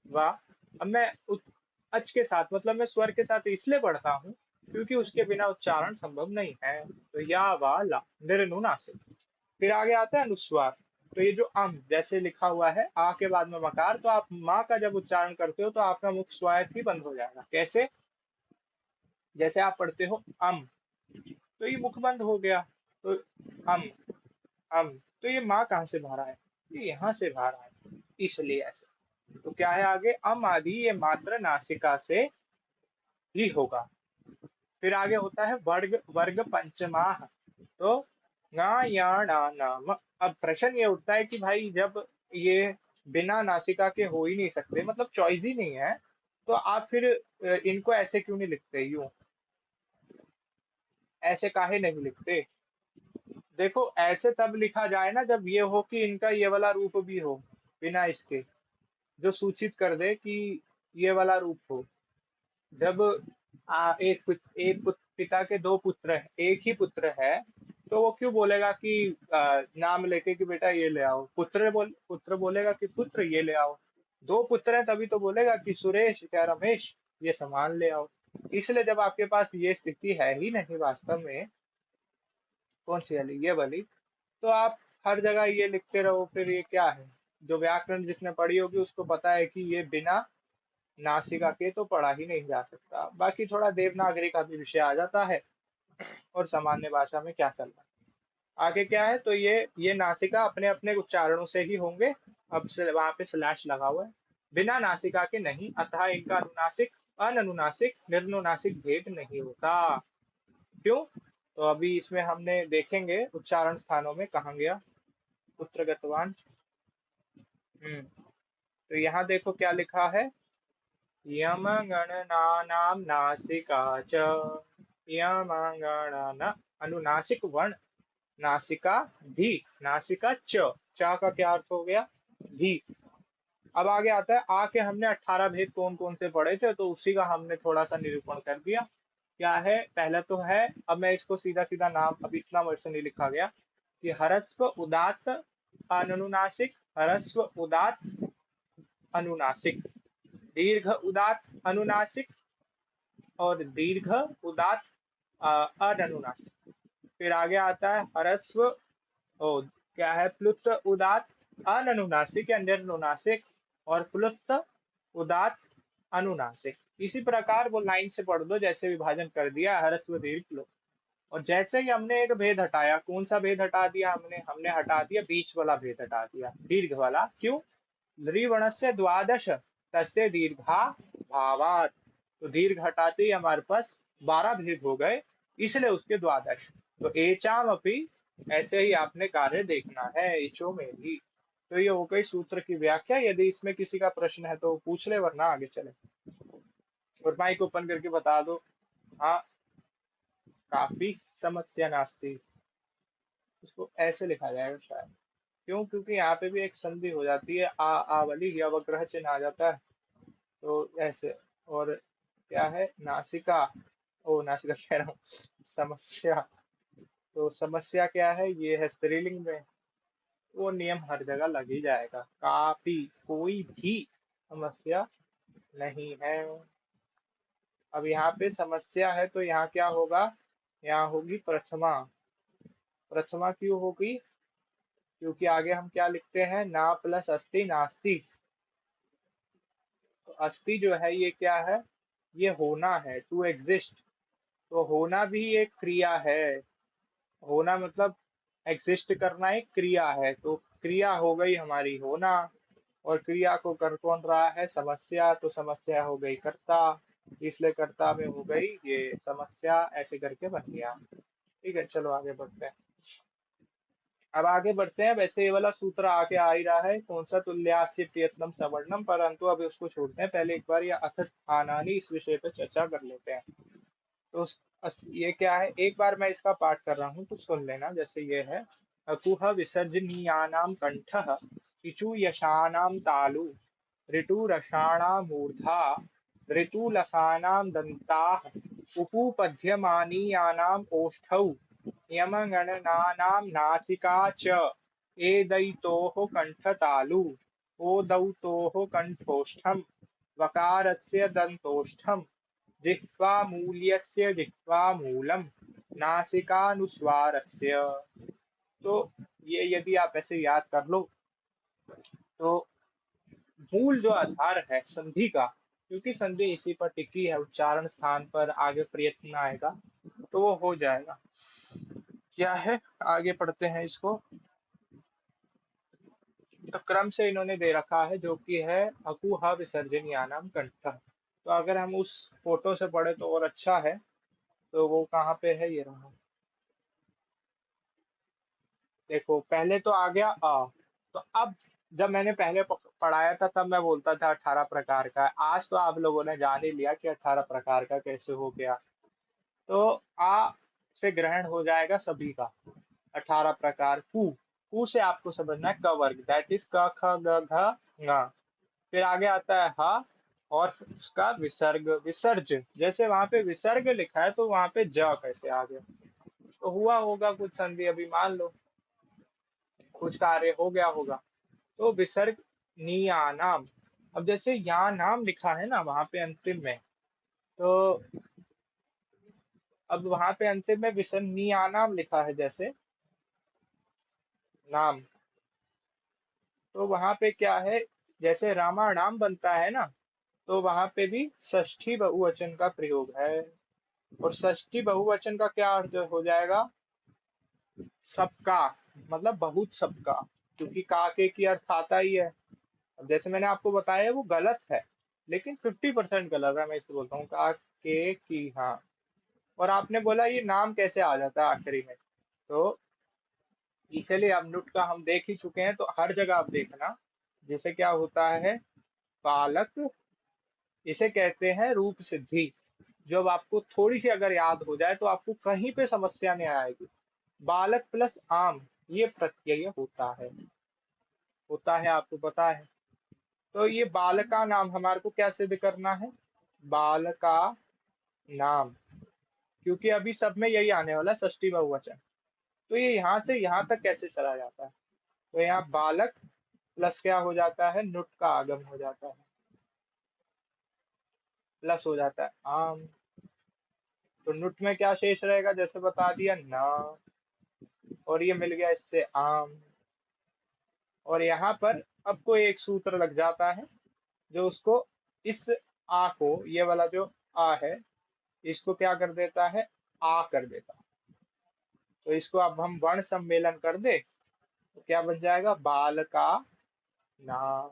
वा। अब मैं अच के साथ, मतलब मैं स्वर के साथ इसलिए पढ़ता हूँ क्योंकि उसके बिना उच्चारण संभव नहीं है। तो या वा ला निर्नुनासिक। फिर आगे आता है अनुस्वार। तो ये जो जैसे लिखा हुआ है आ के बाद में मकार, तो आप माँ का जब उच्चारण करते हो तो आपका मुख स्वायत्त ही बंद हो जाएगा। कैसे? जैसे आप पढ़ते हो तो ये मुख बंद हो गया। तो अम अम, तो ये माँ कहाँ से भरा है? ये यहाँ से भरा है, इसलिए ऐसे। तो क्या है आगे? आदि ये मात्र नासिका से ही होगा। फिर आगे होता है वर्ग वर्ग पंचमाह। तो ना या ना नाम। अब प्रश्न ये उठता है कि भाई जब ये बिना नासिका के हो ही नहीं सकते, मतलब चॉइस ही नहीं है, तो आप फिर इनको ऐसे क्यों नहीं लिखते? यूं ऐसे काहे नहीं लिखते? देखो ऐसे तब लिखा जाए ना जब ये हो कि इनका ये वाला रूप भी हो, बिना इसके, जो सूचित कर दे कि ये वाला रूप हो। जब पिता के दो पुत्र हैं, एक ही पुत्र है, तो वो क्यों बोलेगा कि नाम लेके कि बेटा ये ले आओ? पुत्र बोलेगा कि पुत्र ये ले आओ। दो पुत्र हैं तभी तो बोलेगा कि सुरेश या रमेश ये सामान ले आओ। इसलिए जब आपके पास ये स्थिति है ही नहीं वास्तव में, कौन सी वाली? ये वाली। तो आप हर जगह ये लिखते रहो, फिर ये क्या है? जो व्याकरण जिसने पढ़ी होगी उसको पता है कि ये बिना नासिका के तो पढ़ा ही नहीं जा सकता। बाकी थोड़ा देवनागरी का भी विषय आ जाता है, और सामान्य भाषा में क्या चल रहा है। आगे क्या है? तो ये नासिका अपने अपने उच्चारणों से ही होंगे। अब से वहां पे स्लैश लगा हुआ है। बिना नासिका के नहीं, अतः इनका अनुनासिक अननुनासिक निर्नुनासिक भेद नहीं होता। क्यों? तो अभी इसमें हमने देखेंगे उच्चारण स्थानों में कहाँ गया पुत्रगतवान। तो यहाँ देखो क्या लिखा है। यम गणनानाम नासिका च, यम गणना अनुनासिक वर्ण नासिका भी, नासिका च का क्या अर्थ हो गया? भी। अब आगे आता है आ के हमने 18 भेद कौन कौन से पढ़े थे, तो उसी का हमने थोड़ा सा निरूपण कर दिया। क्या है? पहला तो है, अब मैं इसको सीधा सीधा नाम, अब इतना वर्ष नहीं लिखा गया, कि हरस्व उदात्त अनुनासिक, हरस्व उदात्त अनुनासिक, दीर्घ उदात्त अनुनासिक, और दीर्घ उदात्त अनुनासिक। फिर आगे आता है हरस्व ओ क्या है? प्लुत उदात्त अनुनासिक या निर्नुनासिक, और प्लुत उदात्त अनुनासिक। इसी प्रकार वो लाइन से पढ़ दो जैसे विभाजन कर दिया, हरस्व दीर्घ प्लुत। और जैसे ही हमने एक भेद हटाया, कौन सा भेद हटा दिया हमने? हमने हटा दिया बीच वाला भेद हटा दिया, दीर्घ वाला। क्यों? लृवणस्य द्वादश तस्य दीर्घा भावात। तो दीर्घ हटाते ही हमारे पास 12 भेद हो गए, इसलिए उसके द्वादश। तो एचाम अपी, ऐसे ही आपने कार्य देखना है इचो में भी। तो ये हो गई सूत्र की व्याख्या। यदि इसमें किसी का प्रश्न है तो पूछ ले, वरना आगे चले। और माइक ओपन करके बता दो। हाँ, काफी समस्या नास्ती, इसको ऐसे लिखा जाएगा शायद। क्यों? क्योंकि यहाँ पे भी एक संधि हो जाती है, आ वाली, या वग्रह चिन्ह आ जाता है, तो ऐसे। और क्या है? नासिका, ओ नासिका कह रहा हूँ, समस्या। तो समस्या क्या है? ये है स्त्रीलिंग में, वो नियम हर जगह लग ही जाएगा। काफी, कोई भी समस्या नहीं है। अब यहाँ पे समस्या है तो यहाँ क्या होगा? यहाँ होगी प्रथमा। प्रथमा क्यों होगी? क्योंकि आगे हम क्या लिखते हैं? ना प्लस अस्ति नास्ति। तो अस्ति जो है ये क्या है? ये होना है, टू एग्जिस्ट। तो होना भी एक क्रिया है। होना मतलब एग्जिस्ट करना एक क्रिया है, तो क्रिया हो गई हमारी होना। और क्रिया को कर कौन रहा है? समस्या। तो समस्या हो गई कर्ता, इसलिए कर्ता में हो गई ये समस्या, ऐसे करके बन गया। ठीक है, चलो आगे बढ़ते हैं। अब आगे बढ़ते हैं। वैसे ये वाला सूत्र आगे आ ही रहा है, कौन सा? तुल्यास्य प्रयत्नम सवर्णम, परंतु अब उसको छोड़ते हैं। पहले एक बार ये अथस्थानानि इस विषय पर चर्चा कर लेते हैं। तो ये क्या है? एक बार मैं इसका पाठ कर रहा हूँ तो सुन लेना। जैसे ये है, अकुह विसर्जनीयानाम कंठः, इचु यशानाम तालु, ऋतुरषाणाम मूर्धा, ऋतुलसानाम दंताः, उपपद्यमानीयानाम ओष्ठौ, नियम गणनानां नासिका च एदयितोः कण्ठतालु ओदौतोः कण्ठोष्ठम् वकारस्य दन्तोष्ठम् जिह्वामूल्यस्य जिह्वामूलम् नासिकानुस्वारस्य। तो ये यदि आप ऐसे याद कर लो तो मूल जो आधार है संधि का, क्योंकि संधि इसी पर टिकी है, उच्चारण स्थान पर आगे प्रयत्न आएगा तो वो हो जाएगा। क्या है, आगे पढ़ते हैं इसको। तो क्रम से इन्होंने दे रखा है जो कि है अकुह विसर्जनीयानाम कंठ। तो अगर हम उस फोटो से पढ़े तो और अच्छा है। तो वो कहाँ पे है, ये रहा। देखो पहले तो आ गया अ। तो अब जब मैंने पहले पढ़ाया था तब मैं बोलता था 18 प्रकार का। आज तो आप लोगों ने जान ही लिया कि 18 प्रकार का कैसे हो गया। तो आ से ग्रहण हो जाएगा सभी का। 18 प्रकार कु से आपको समझना है क वर्ग, दैट इज क ख ग घ ङ। फिर आगे आता है ह, और उसका विसर्ग विसर्ज। जैसे वहां पे विसर्ग लिखा है तो वहां पे ज कैसे आ गया। तो हुआ होगा कुछ संधि, अभी मान लो कुछ कार्य हो गया होगा। तो विसर्ग नियानाम। अब जैसे यहाँ नाम लिखा है ना वहां पे अंतिम में, तो अब वहां पे अंतिम में विसर्ग नियानाम लिखा है जैसे नाम। तो वहां पे क्या है, जैसे रामाणाम बनता है ना, तो वहां पे भी षष्ठी बहुवचन का प्रयोग है। और षष्ठी बहुवचन का क्या अर्थ हो जाएगा, सबका, मतलब बहुत सबका, क्योंकि काके की अर्थ आता ही है। अब जैसे मैंने आपको बताया वो गलत है, लेकिन 50% गलत है, मैं इसलिए बोलता हूँ काके की। हाँ। और आपने बोला ये नाम कैसे आ जाता है आखिरी में, तो इसलिए अब नुट का हम देख ही चुके हैं, तो हर जगह आप देखना। जैसे क्या होता है, बालक, इसे कहते हैं रूप सिद्धि। जब आपको थोड़ी सी अगर याद हो जाए तो आपको कहीं पे समस्या नहीं आएगी। बालक प्लस आम, ये प्रत्यय होता है आपको पता है। तो ये बालका नाम हमारे को क्या सिद्ध करना है, बालका नाम, क्योंकि अभी सब में यही आने वाला है, षष्ठी बहुवचन। तो ये यहाँ से यहाँ तक कैसे चला जाता है, तो यहाँ बालक प्लस क्या हो जाता है, नुट का आगम हो जाता है, प्लस हो जाता है आम। तो नुट में क्या शेष रहेगा, जैसे बता दिया ना, और ये मिल गया इससे आम। और यहाँ पर अब कोई एक सूत्र लग जाता है जो उसको, इस आ को, ये वाला जो आ है, इसको क्या कर देता है, आ कर देता। तो इसको अब हम वर्ण सम्मेलन कर दे तो क्या बन जाएगा, बाल का नाम।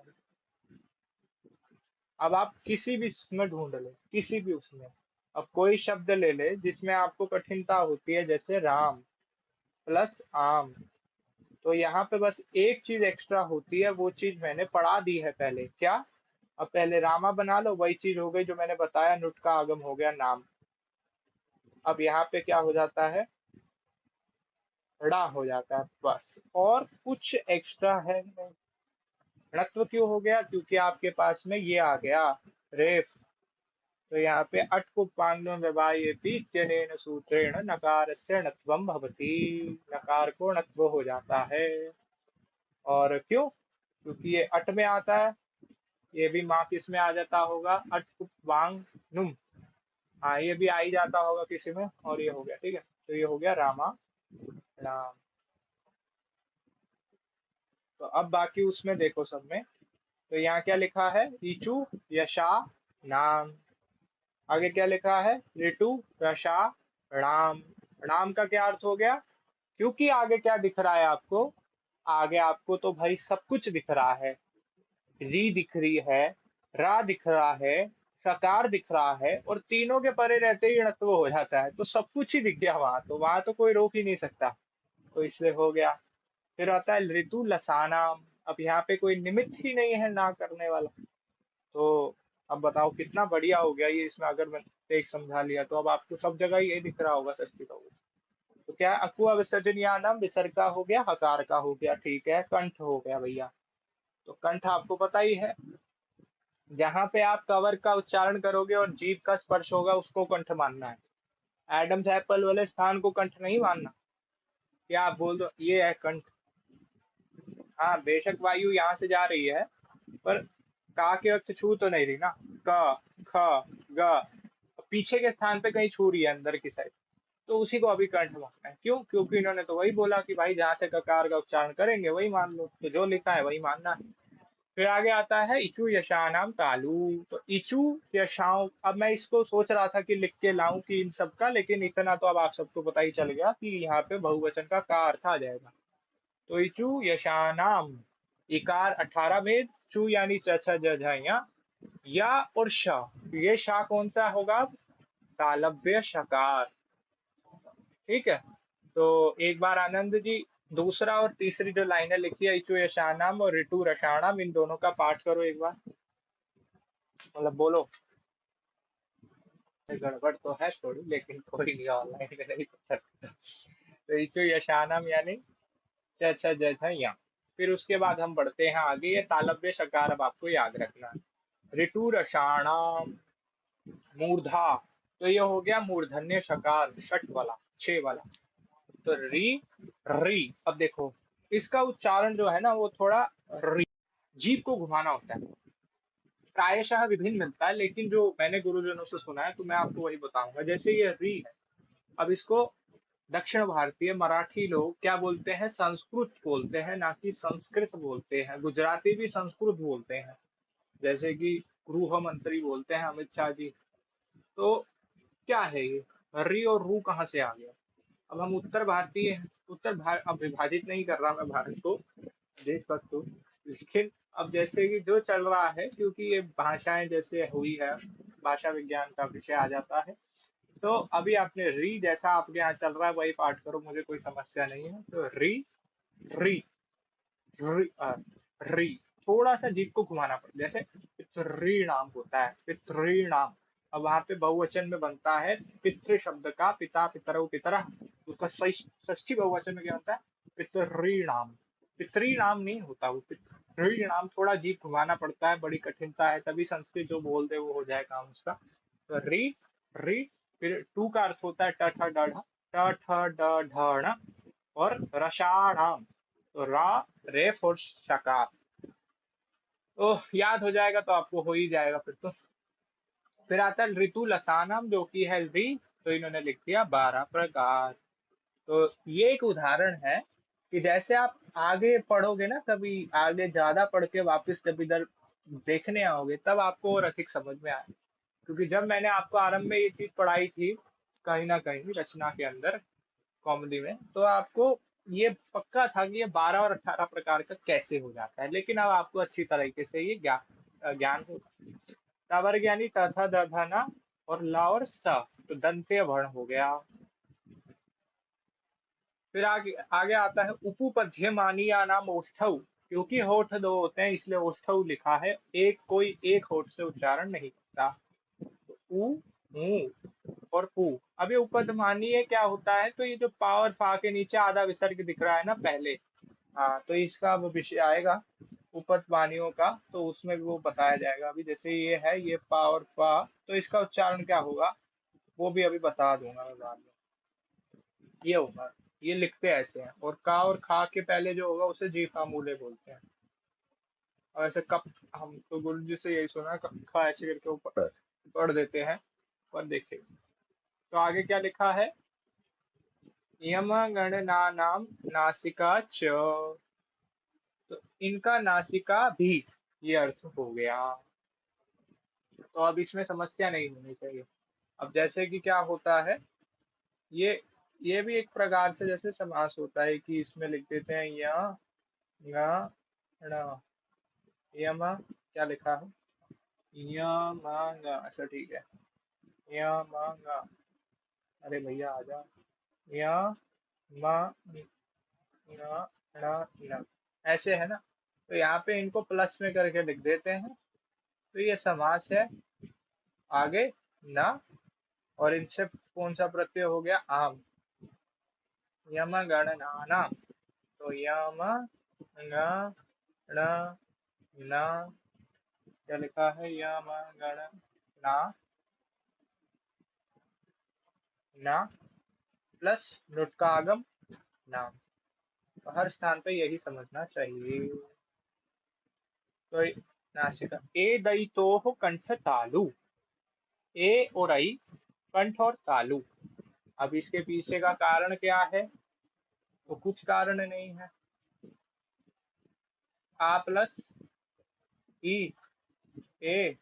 अब आप किसी भी उसमें ढूंढ ले, किसी भी उसमें, अब कोई शब्द ले ले जिसमें आपको कठिनता होती है, जैसे राम प्लस आम। तो यहाँ पे बस एक चीज एक्स्ट्रा होती है, वो चीज मैंने पढ़ा दी है पहले, क्या, अब पहले रामा बना लो, वही चीज हो गई जो मैंने बताया, नुट का आगम हो गया नाम। अब यहाँ पे क्या हो जाता है, ड़ा हो जाता है बस, और कुछ एक्स्ट्रा है नहीं। णत्व क्यों हो गया, क्योंकि आपके पास में ये आ गया रेफ। तो यहाँ पे अट को पांडव व्यवायेति इत्यनेन सूत्रेण नकार से णत्वम भवति, नकार को णत्व हो जाता है। और क्यों, क्योंकि ये अट में आता है। ये भी माँ किस में आ जाता होगा, अट वांग नुम। हाँ ये भी आ ही जाता होगा किसी में, और ये हो गया, ठीक है। तो ये हो गया रामा राम। तो अब बाकी उसमें देखो सब में, तो यहाँ क्या लिखा है, ईचु यशा नाम। आगे क्या लिखा है, ऋतु रशा राम। राम का क्या अर्थ हो गया, क्योंकि आगे क्या दिख रहा है आपको, आगे आपको तो भाई सब कुछ दिख रहा है, री दिख रही है, रा दिख रहा है, सकार दिख रहा है, और तीनों के परे रहते ही णत्व हो जाता है, तो सब कुछ ही दिख गया वहां, तो वहां तो कोई रोक ही नहीं सकता। तो इसलिए हो गया। फिर आता है ऋतु लसाना। अब यहाँ पे कोई निमित्त ही नहीं है ना करने वाला। तो अब बताओ कितना बढ़िया हो गया ये, इसमें अगर मैंने एक समझा लिया तो अब आपको सब जगह ये दिख रहा होगा षष्ठी का। तो क्या, अकुआ विसर्जनीयानाम विसर्ग का हो गया, हकार का हो गया, ठीक है, कंठ हो गया भैया। तो कंठ आपको पता ही है, जहां पे आप कवर का उच्चारण करोगे और जीभ का स्पर्श होगा उसको कंठ मानना है। एडम्स एप्पल वाले स्थान को कंठ नहीं मानना। या आप बोल दो ये है कंठ। हाँ बेशक वायु यहाँ से जा रही है, पर का के वक्त छू तो नहीं रही ना। क, ख, ग, पीछे के स्थान पे कहीं छू रही है अंदर की साइड, तो उसी को अभी कंठ मानना है। क्यों? क्योंकि इन्होंने तो वही बोला कि भाई जहां से ककार का उच्चारण करेंगे वही मान लो, तो जो लिखा है वही मानना है। फिर आगे आता है इचु यशानाम तालु। तो इचु यशाओं, अब मैं इसको सोच रहा था कि लिख के लाऊं कि इन सबका, लेकिन इतना तो अब आप सबको पता ही चल गया कि यहाँ पे बहुवचन का अर्थ आ जाएगा। तो इचु यशानाम, इकार 18 भेद, चु यानी च छ ज झ ञ, या और श, ये शा कौन सा होगा? तालव्य शकार। ठीक है। तो एक बार आनंद जी दूसरा और तीसरी जो लाइनें लिखी है, इचु यशानाम और ऋतु रसाणाम, इन दोनों का पाठ करो एक बार, मतलब बोलो। गड़बड़ तो है थोड़ी, लेकिन कोई नहीं, ऑनलाइन में नहीं पता चलता। तो इचु यशानाम यानी छ छ ज झ या। फिर उसके बाद हम बढ़ते हैं आगे, ये तालव्य शकार अब आपको याद रखना है। ऋतु रसाणाम मूर्धा, तो ये हो गया मूर्धन्य शकार, छठ वाला, 6 वाला। तो री, री, अब देखो इसका उच्चारण जो है ना वो थोड़ा री, जीभ को घुमाना होता है। प्रायशः विभिन्न मिलता है, लेकिन जो मैंने गुरुजनों से सुना है तो मैं आपको वही बताऊंगा। जैसे ये री है, अब इसको दक्षिण भारतीय मराठी लोग क्या बोलते हैं? संस्कृत बोलते हैं, ना कि संस्कृत बोलते हैं। गुजराती भी संस्कृत बोलते हैं, जैसे कि गृह मंत्री बोलते हैं अमित शाह जी। तो क्या है ये री और रू कहाँ से आ गया? अब हम उत्तर भारतीय हैं, अब विभाजित नहीं कर रहा मैं भारत को, देश भक्त हूँ, लेकिन अब जैसे कि जो चल रहा है, क्योंकि ये भाषाएं जैसे हुई है, भाषा विज्ञान का विषय आ जाता है। तो अभी आपने री, जैसा आपके यहाँ चल रहा है वही पाठ करो, मुझे कोई समस्या नहीं है। तो री, री, री, री, थोड़ा सा जीभ को घुमाना पड़ता है, जैसे पितृणाम होता है, पितृणाम। अब वहां पे बहुवचन में बनता है पितृ शब्द का, पिता पितरौ पितरः, उसका षष्ठी बहुवचन में क्या होता है? पितृणाम। पितृणाम नहीं होता, वो पितृणाम। थोड़ा जीभ घुमाना पड़ता है, बड़ी कठिनता है, तभी संस्कृत जो बोल दे वो हो जाए काम उसका। तो री, री। फिर टू का अर्थ होता है ट ठ ड ढ, ट ठ ड ढ ण, और रसाणाम, तो रा, रेफ और शकार। तो याद हो जाएगा तो आपको हो ही जाएगा फिर तो। फिर आता है ऋतु लसानम, जो कि है री, तो इन्होंने लिख दिया 12 प्रकार। तो ये एक उदाहरण है कि जैसे आप आगे पढ़ोगे ना, कभी आगे ज्यादा पढ़ के वापस जब इधर देखने आओगे तब आपको और अधिक समझ में आए। क्योंकि जब मैंने आपको आरंभ में ये चीज पढ़ाई थी, कहीं ना कहीं रचना के अंदर, कॉमेडी में, तो आपको ये पक्का था कि ये 12 और 18 प्रकार का कैसे हो जाता है, लेकिन अब आपको अच्छी तरीके से ये ज्ञान होगा। तवर ज्ञानी तथा दधना और ला और स, तो दंत्य वर्ण हो गया। फिर आगे आगे आता है उपपद्य मानिया नाम ओष्ठव, क्योंकि होठ दो होते हैं इसलिए ओष्ठव लिखा है, एक कोई एक होठ से उच्चारण नहीं करता। तो उ, ऊ और पू। अब ये उपधमानीय क्या होता है? तो ये जो पा और फा के नीचे आधा विसर्ग दिख रहा है ना पहले, हाँ, तो इसका वो विषय आएगा उपद वाणियों का, तो उसमें भी वो बताया जाएगा। अभी जैसे ये है, ये पा और फा, तो इसका उच्चारण क्या होगा वो भी अभी बता दूंगा मैं बाद में। ये होगा, ये लिखते ऐसे हैं। और का और खा के पहले जो होगा उसे जीफा मूले बोलते हैं। और ऐसे कप, हम तो गुरु जी से यही सुना है, खा ऐसे करके ऊपर पढ़ देते हैं। पर देखिए, तो आगे क्या लिखा है? यम गणनानाम नासिका च, तो इनका नासिका भी, ये अर्थ हो गया। तो अब इसमें समस्या नहीं होनी चाहिए। अब जैसे कि क्या होता है, ये ये भी एक प्रकार से जैसे समास होता है कि इसमें लिख देते हैं य, ङ, ण, यम, क्या लिखा है? यम, अच्छा ठीक है, यम, अरे भैया आ जा, य, म, ण, ण, न, ऐसे है ना। तो यहाँ पे इनको प्लस में करके लिख देते हैं, तो ये समास है। आगे न, और इनसे कौन सा प्रत्यय हो गया? आम। यम गणनाना, तो यम, न, ण, न, क्या लिखा है? यम गण ना, ना, प्लस नुट का आगम नाम। तो हर स्थान पे यही समझना चाहिए। तो नासिका ए दई तो हो कंठ तालु। ए और आई कंठ और तालु। अब इसके पीछे का कारण क्या है? तो कुछ कारण नहीं है। आ प्लस ई, ए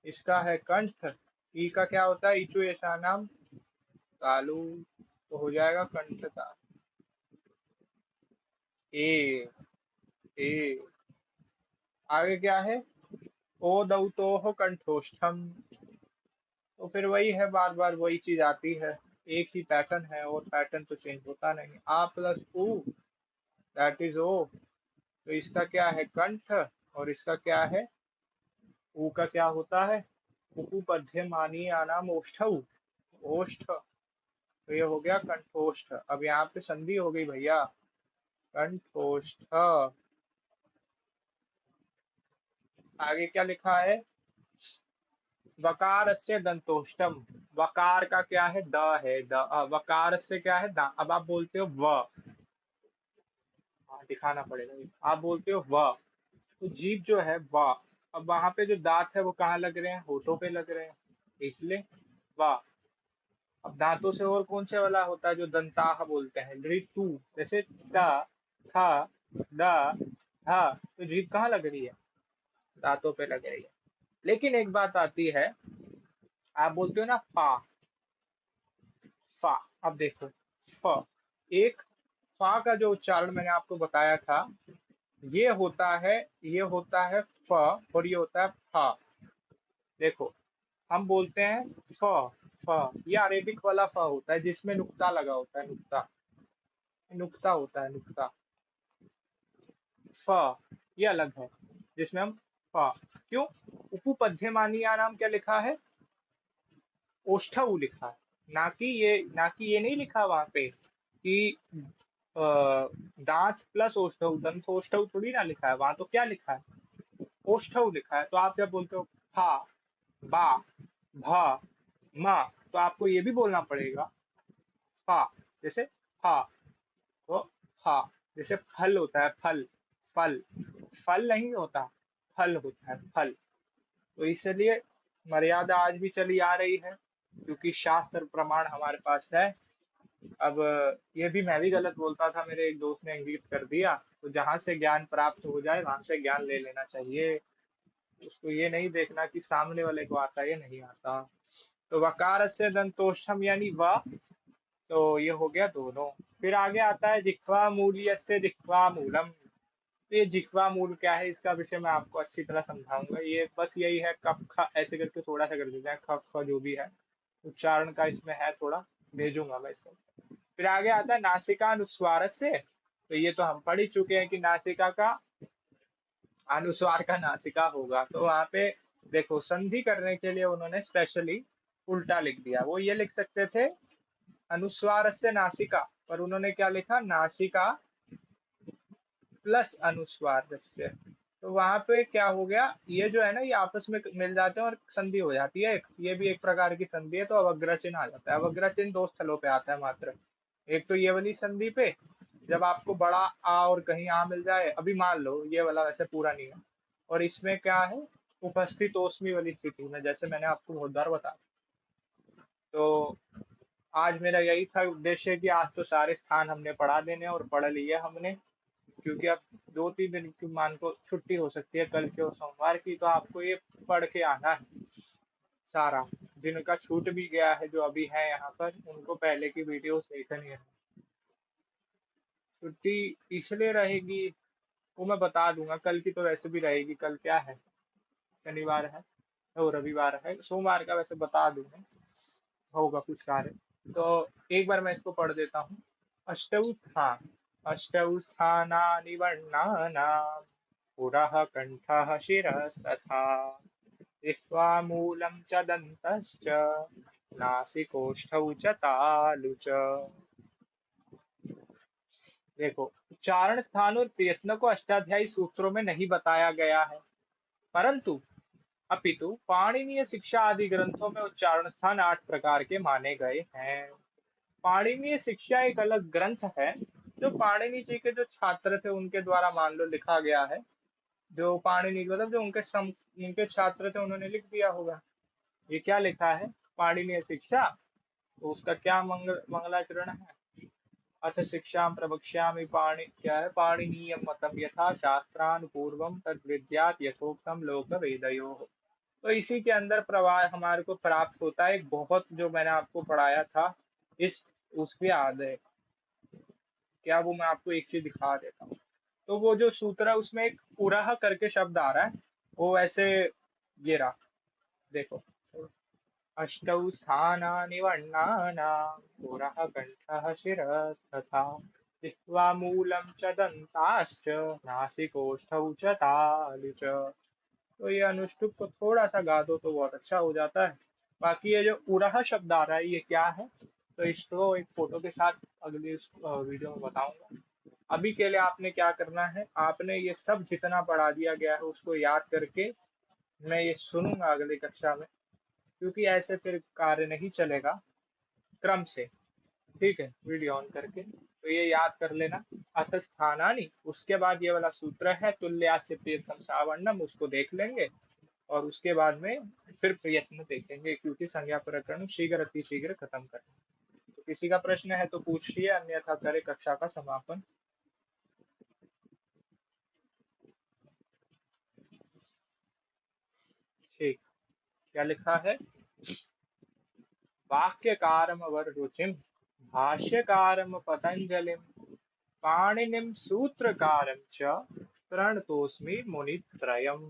इसका है कंठ, ई का क्या होता है? इचु ऐसा नाम तालु। तो हो जाएगा कंठ तालु। ए ए आगे क्या है? ओ दऊ तो हो कंठोष्ठम। तो फिर वही है, बार बार वही चीज आती है। एक ही पैटर्न है और पैटर्न तो चेंज होता नहीं। आ प्लस उ दैट इज ओ। तो इसका क्या है? कंठ। और इसका क्या है? ऊ का क्या होता है? उपपद्य मानी आनाम ओष्ठ। ओष्ठ। तो ये हो गया कंठोष्ठ। अब यहाँ पे संधि हो गई भैया, कंठोष्ठ। आगे क्या लिखा है? वकार से दंतोष्टम। वकार का क्या है? द है। द वकार से क्या है? द। अब आप बोलते हो व। हाँ, दिखाना पड़ेगा। आप बोलते हो व, तो जीभ जो है व। अब वहां पे जो दांत है वो कहाँ लग रहे हैं? होठों पे लग रहे हैं, इसलिए व। अब दांतों से और कौन से वाला होता है जो दंताह बोलते हैं? ऋतु। जैसे द, थ, द, ध। तो जीभ कहाँ लग रही है? दांतों पे लग रही है। लेकिन एक बात आती है, आप बोलते हो ना फा, फा। अब देखो, फ, एक फा का जो उच्चारण मैंने आपको बताया था, ये होता है, ये होता है फ, और ये होता है फा। देखो, हम बोलते हैं फ, फ ये अरेबिक वाला फ होता है जिसमें नुक्ता लगा होता है, नुक्ता, नुक्ता होता है, नुक्ता। फ ये अलग है, जिसमें हम फ। क्यों? उपपद्यमानीय नाम क्या लिखा है? ओष्ठऊ लिखा है। ना कि ये नहीं लिखा वहां पे कि दांत प्लस ओष्ठऊ, दंत ओष्ठऊ थोड़ी ना लिखा है वहां। तो क्या लिखा है? ओष्ठऊ लिखा है। तो आप जब बोलते हो फा, बा, भ, म, तो आपको ये भी बोलना पड़ेगा फा। जैसे फा, तो फा। जैसे फल होता है, फल, फल, फल नहीं होता, फल होता है, फल। तो इसलिए मर्यादा आज भी चली आ रही है, क्योंकि शास्त्र प्रमाण हमारे पास है। अब ये भी मैं भी गलत बोलता था, मेरे एक दोस्त ने इंगित कर दिया। तो जहां से ज्ञान प्राप्त हो जाए वहां से ज्ञान ले लेना चाहिए। उसको ये नहीं देखना कि सामने वाले को आता है या नहीं आता। तो वकार से दंतोष्ठम यानी व। तो ये हो गया दोनों। फिर आगे आता है जिह्वा मूल्य से जिह्वा मूलम। तो ये जिह्वा मूल क्या है, इसका विषय मैं आपको अच्छी तरह समझाऊंगा। ये बस यही है, कफ ख ऐसे करके थोड़ा सा कर देते हैं, कफ ख जो भी है उच्चारण का इसमें है थोड़ा, भेजूंगा मैं इसको। फिर आगे आता है नासिका अनुस्वार से। तो ये तो हम पढ़ ही चुके हैं कि नासिका का अनुस्वार का नासिका होगा। तो वहां पे देखो, संधि करने के लिए उन्होंने स्पेशली उल्टा लिख दिया। वो ये लिख सकते थे अनुस्वार से नासिका, पर उन्होंने क्या लिखा? नासिका प्लस अनुस्वार से। तो वहां पे क्या हो गया, ये जो है ना, ये आपस में मिल जाते हैं और संधि हो जाती है। ये भी एक प्रकार की संधि है। तो अवग्र चिन्ह आ जाता है। अवग्र चिन्ह दो स्थलों पे आता है मात्र। एक तो ये वाली संधि पे, जब आपको बड़ा आ और कहीं आ मिल जाए, अभी मान लो ये वाला वैसे पूरा नहीं है, और इसमें क्या है, उपस्थित ओस्मी वाली स्थिति में, जैसे मैंने आपको बहुत बार बताया। तो आज मेरा यही था उद्देश्य कि आज तो सारे स्थान हमने पढ़ा देने और पढ़ लिए हमने, क्योंकि अब 2-3 दिन की मान को छुट्टी हो सकती है, कल की और सोमवार की। तो आपको ये पढ़ के आना है सारा। जिनका छूट भी गया है, जो अभी है यहाँ पर, उनको पहले की वीडियोस देखनी है। छुट्टी इसलिए रहेगी, वो मैं बता दूंगा। कल की तो वैसे भी रहेगी। कल क्या है? शनिवार है और रविवार है। सोमवार का वैसे बता दूंगा, होगा कुछ कार्य। तो एक बार मैं इसको पढ़ देता हूँ। अष्टौ स्थान, अष्टौ स्थानानि वर्णानां पुरः कण्ठः शिरस्तथा जिह्वा मूलं च दन्तश्च नासिकोष्ठौ च तालु च। देखो, उच्चारण स्थान और प्रयत्न को अष्टाध्यायी सूत्रों में नहीं बताया गया है, परंतु अपितु पाणिनीय शिक्षा आदि ग्रंथों में उच्चारण स्थान 8 प्रकार के माने गए हैं। पाणिनीय शिक्षा एक अलग ग्रंथ है, जो पाणिनि जी के जो छात्र थे उनके द्वारा मान लो लिखा गया है। जो पाणिनि मतलब जो उनके छात्र थे उन्होंने लिख दिया होगा। ये क्या लिखा है? पाणिनीय शिक्षा। तो उसका क्या मंगलाचरण है? अथ शिक्षा प्रवक्ष्यामि पाणि क्या है? पाणिनीय मतम यथा शास्त्रानुपूर्वम तद विद्यात यथोक्तम लोक वेदयो। तो इसी के अंदर प्रवाह हमारे को प्राप्त होता है। एक बहुत जो मैंने आपको पढ़ाया था इस उसके आधे, क्या वो मैं आपको एक चीज दिखा देता हूँ। तो वो जो सूत्र है उसमें एक उरह करके शब्द आ रहा है, वो ऐसे ये रहा, देखो। अष्टौ स्थानानि वर्णानां पुरः कण्ठः शिरस्तथा जिह्वा मूलं च दन्ताश्च नासिकोष्ठौ च तालु च। तो ये अनुष्टुप को थोड़ा सा गा दो तो बहुत अच्छा हो जाता है। बाकी ये जो उरह शब्द आ रहा है ये क्या है, तो इसको एक फोटो के साथ अगली वीडियो में बताऊंगा। अभी के लिए आपने क्या करना है, आपने ये सब जितना पढ़ा दिया गया है उसको याद करके मैं ये सुनूंगा अगली कक्षा में, क्योंकि ऐसे फिर कार्य नहीं चलेगा क्रम से। ठीक है, वीडियो ऑन करके तो ये याद कर लेना। अथ स्थानानि, उसके बाद ये वाला सूत्र है तुल्यास्य तीर्थम सावर्णम, उसको देख लेंगे। और उसके बाद में फिर प्रयत्न देखेंगे, क्योंकि संज्ञा प्रकरण शीघ्र अति शीघ्र खत्म करना। तो किसी का प्रश्न है तो पूछिए, अन्यथा करे कक्षा का समापन। ठीक, क्या लिखा है? वाक्यकारम वर रुचिम भाष्यकारम पतंजलिम पाणिनिम सूत्रकारम च प्रणतोस्मि मुनित्रयम्।